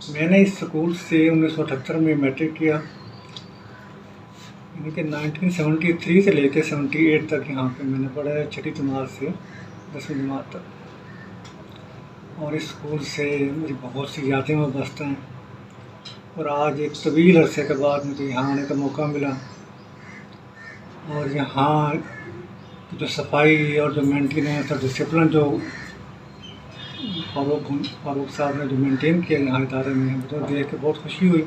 मैंने इस स्कूल से 1978 में मैट्रिक किया, यानी कि 1973 से लेकर 78 तक यहाँ पे मैंने पढ़ा है, 6ठी जमात से 10वीं जमात तक। और इस स्कूल से मेरी बहुत सी यादें वाबस्ता हैं। और आज एक तवील अरसे के बाद मुझे यहाँ आने का मौका मिला, और यहाँ जो सफाई और जो मेंटेनेंस और डिसिप्लिन जो फारूक साहब ने जो मेंटेन किया यहाँ इदारे में, मुझे देख के बहुत खुशी हुई।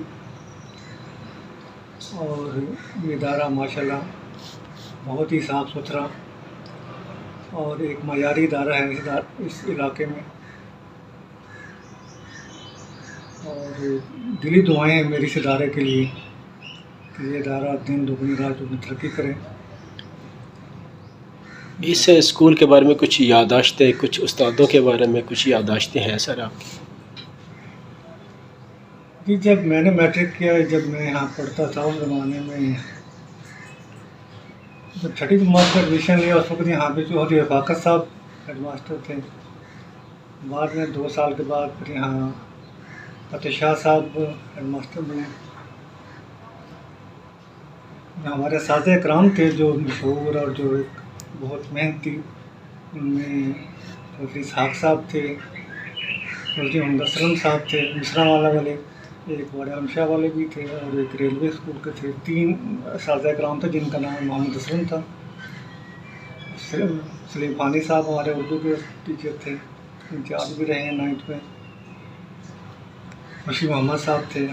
और ये इदारा माशाल्लाह बहुत ही साफ़ सुथरा और एक मयारी इदारा है इस इलाके में। और दिली दुआएं हैं मेरी इस इदारे के लिए कि ये इदारा दिन दुगनी रात दुगनी तरक्की करे। इस स्कूल के बारे में कुछ याददाश्तें, कुछ उस्तादों के बारे में कुछ याददाश्तें हैं सर आपकी? जी, जब मैंने मैट्रिक किया, जब मैं यहाँ पढ़ता था उस ज़माने में, जब 6ठी जमात में एडमिशन लिया उस वक्त यहाँ पे चौधरी रफ़ाकत साहब हेडमास्टर थे। बाद में 2 साल के बाद फिर यहाँ फतेह शाह साहब हेडमास्टर बने। हमारे साज़े इकराम थे जो मशहूर और जो एक बहुत मेहनती, उनमें चौधरी इसहाक साहब थे, चौधरी मोहम्मद असलम साहब थे मिस्रांवाला वाले, एक बड़े आलमशाह वाले भी थे, और एक रेलवे स्कूल के थे। 3 साज़े इकराम थे जिनका नाम मोहम्मद असलम था। सलीम फ़ानी साहब हमारे उर्दू के टीचर थे, इंचार्ज भी रहे हैं 9th में। खुशी मोहम्मद साहब थे,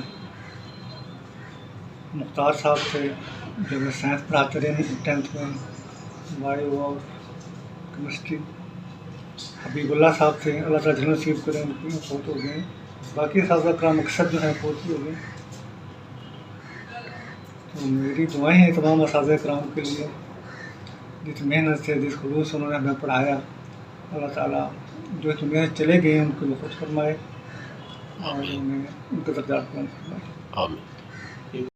मुख्तार साहब थे जो मैं साइंस पढ़ाते रहे 10th में, बायो और केमिस्ट्री। हबीबुल्लाह साहब थे, अल्लाह ताला जन्नत नसीब करें, उनकी बहुत हो गए। बाकी साज़ा इकराम अक्सर जो है बहुत ही हो गए। तो मेरी दुआएं हैं तमाम साज़ा इकराम के लिए, जिस मेहनत से जिस खुलूस से उन्होंने हमें पढ़ाया। अल्लाह ताला जो दुनिया से चले गए हैं उनको खुश फरमाए और उन्हें उनके दर्जात बुलंद फरमाए। आमीन।